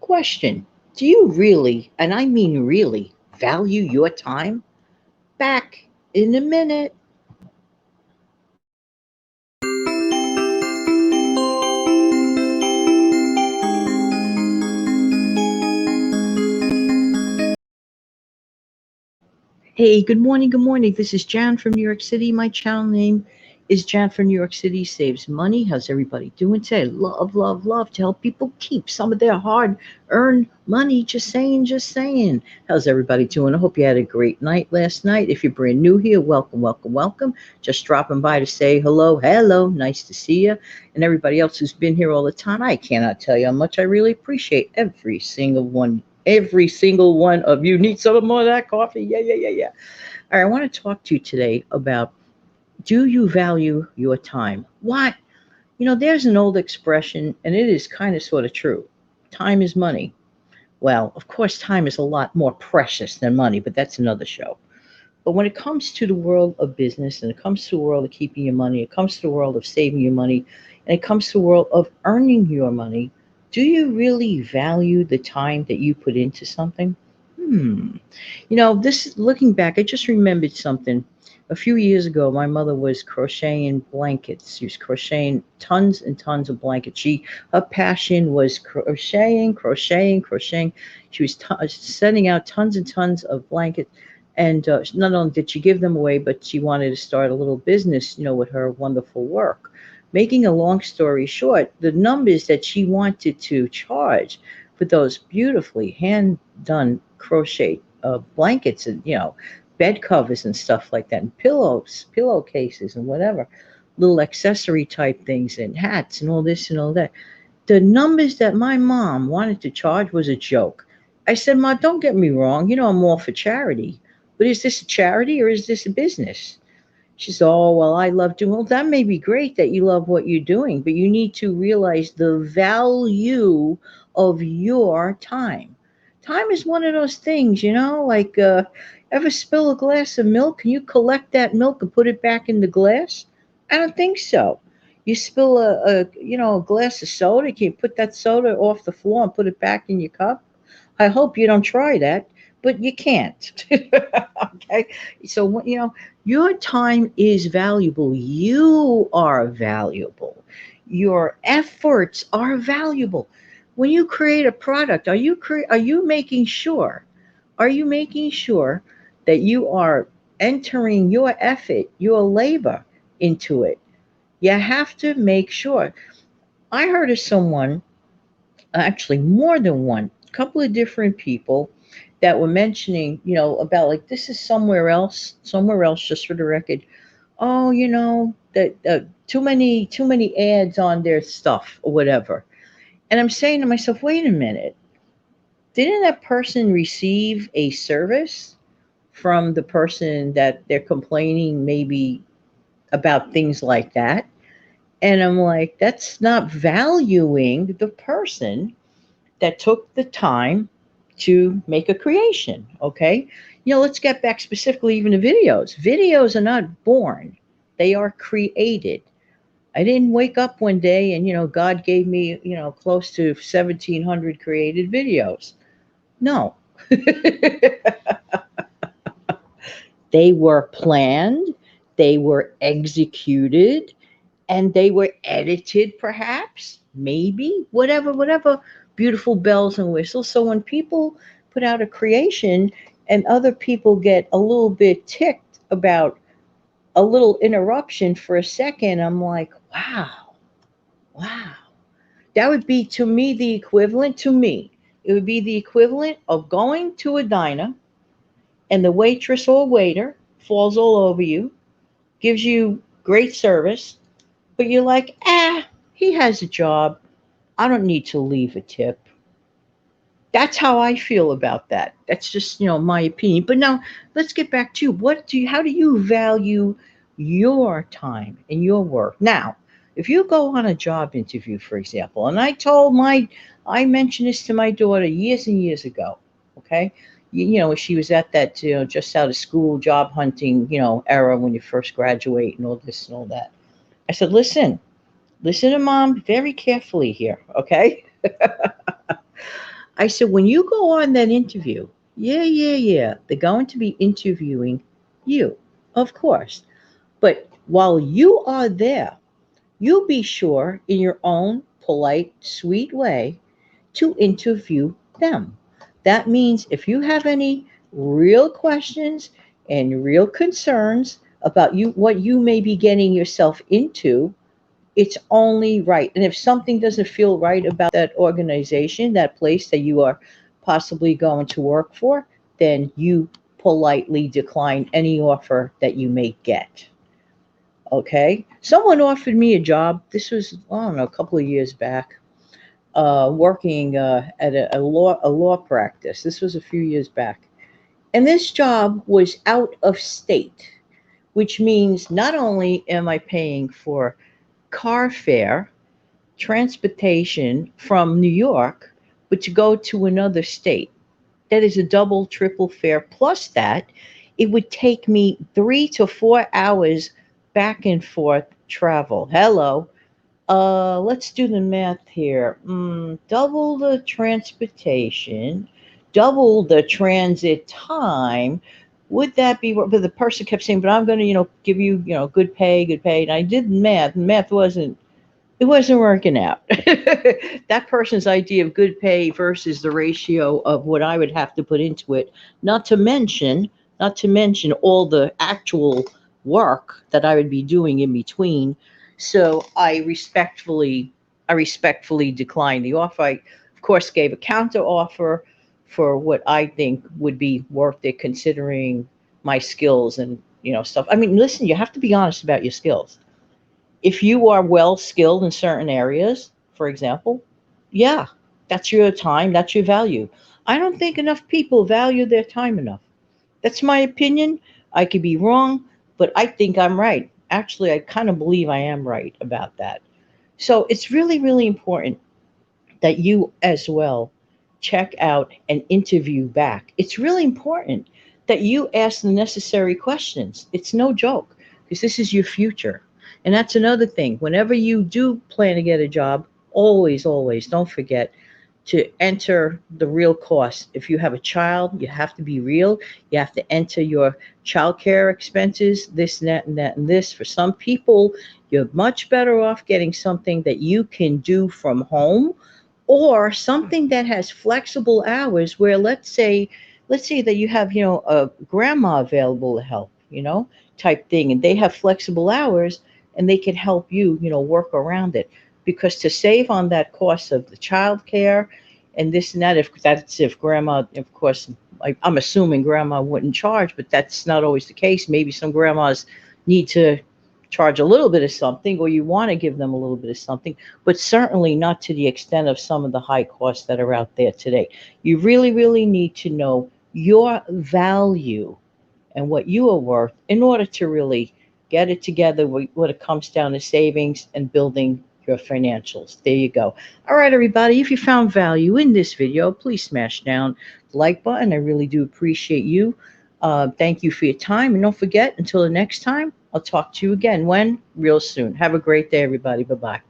Question: do you really, and I mean really, value your time? Back in a minute. Hey, good morning, good morning. This is Jan from New York City. My channel name is Jan from New York City Saves Money. How's everybody doing today? Love, love, love to help people keep some of their hard earned money. Just saying, just saying. How's everybody doing? I hope you had a great night last night. If you're brand new here, welcome, welcome, welcome. Just dropping by to say hello, hello. Nice to see you. And everybody else who's been here all the time, I cannot tell you how much I really appreciate every single one of you. Need some more of that coffee? Yeah, yeah, yeah, yeah. All right, I want to talk to you today about, do you value your time? Why? There's an old expression, and it is kind of sort of true. Time is money. Well, of course, time is a lot more precious than money, but that's another show. But when it comes to the world of business, and it comes to the world of keeping your money, it comes to the world of saving your money, and it comes to the world of earning your money, do you really value the time that you put into something? Hmm. This looking back, I just remembered something. A few years ago, my mother was crocheting blankets. She was crocheting tons and tons of blankets. Her passion was crocheting, crocheting, crocheting. She was sending out tons and tons of blankets, and not only did she give them away, but she wanted to start a little business, with her wonderful work. Making a long story short, the numbers that she wanted to charge for those beautifully hand done crochet blankets and bed covers and stuff like that, and pillows, pillowcases, and whatever little accessory type things, and hats, and all this and all that. The numbers that my mom wanted to charge was a joke. I said, "Ma, don't get me wrong. I'm all for charity, but is this a charity or is this a business?" She said, "Oh, well, I love doing." Well, that may be great that you love what you're doing, but you need to realize the value of your time. Time is one of those things, like, ever spill a glass of milk? Can you collect that milk and put it back in the glass? I don't think so. You spill a glass of soda, can you put that soda off the floor and put it back in your cup? I hope you don't try that, but you can't. Okay? So, your time is valuable. You are valuable. Your efforts are valuable. When you create a product, are you making sure that you are entering your effort, your labor into it? You have to make sure. I heard of someone, actually more than one, a couple of different people that were mentioning, about, like, this is somewhere else, just for the record. Oh, that too many ads on their stuff or whatever. And I'm saying to myself, wait a minute, didn't that person receive a service from the person that they're complaining maybe about things like that? And I'm like, that's not valuing the person that took the time to make a creation. Okay. Let's get back specifically even to videos. Videos are not born, they are created. I didn't wake up one day and, God gave me, close to 1,700 created videos. No. They were planned, they were executed, and they were edited, perhaps, maybe, whatever, beautiful bells and whistles. So when people put out a creation and other people get a little bit ticked about a little interruption for a second, I'm like, wow, wow. That would be, to me, the equivalent, to me, it would be the equivalent of going to a diner and the waitress or waiter falls all over you, gives you great service, but you're like, he has a job. I don't need to leave a tip. That's how I feel about that. That's just, my opinion. But now let's get back to, how do you value your time and your work? Now, if you go on a job interview, for example, and I mentioned this to my daughter years and years ago, okay? She was at that, just out of school job hunting, era when you first graduate and all this and all that. I said, listen to mom very carefully here, okay? I said, when you go on that interview, yeah, they're going to be interviewing you, of course. But while you are there, you be sure in your own polite, sweet way to interview them. That means if you have any real questions and real concerns about you, what you may be getting yourself into, it's only right. And if something doesn't feel right about that organization, that place that you are possibly going to work for, then you politely decline any offer that you may get. Okay. Someone offered me a job. This was, I don't know, a couple of years back, working at a law practice. This was a few years back. And this job was out of state, which means not only am I paying for car fare, transportation from New York, but to go to another state. That is a double, triple fare. Plus that, it would take me 3 to 4 hours back and forth travel. Hello. Let's do the math here. Double the transportation, double the transit time. Would that be? But the person kept saying, "But I'm going to, give you, good pay, good pay." And I did math. And math wasn't working out. That person's idea of good pay versus the ratio of what I would have to put into it, not to mention, all the actual work that I would be doing in between. So I respectfully declined the offer. I, of course, gave a counter offer for what I think would be worth it considering my skills and stuff. I mean, listen, you have to be honest about your skills. If you are well skilled in certain areas, for example, yeah, that's your time, that's your value. I don't think enough people value their time enough. That's my opinion. I could be wrong, but I think I'm right. Actually, I kind of believe I am right about that. So it's really, really important that you as well check out and interview back. It's really important that you ask the necessary questions. It's no joke because this is your future. And that's another thing. Whenever you do plan to get a job, always, always don't forget to enter the real cost. If you have a child, you have to be real. You have to enter your childcare expenses, this and that and that and this. For some people, you're much better off getting something that you can do from home or something that has flexible hours where let's say that you have a grandma available to help, type thing, and they have flexible hours and they can help you work around it, because to save on that cost of the child care and this and that, if grandma, of course, I'm assuming grandma wouldn't charge, but that's not always the case. Maybe some grandmas need to charge a little bit of something, or you want to give them a little bit of something, but certainly not to the extent of some of the high costs that are out there today. You really, really need to know your value and what you are worth in order to really get it together when it comes down to savings and building your financials. There you go. All right, everybody, if you found value in this video, please smash down the like button. I really do appreciate you. Thank you for your time. And don't forget, until the next time, I'll talk to you again when? Real soon. Have a great day, everybody. Bye bye.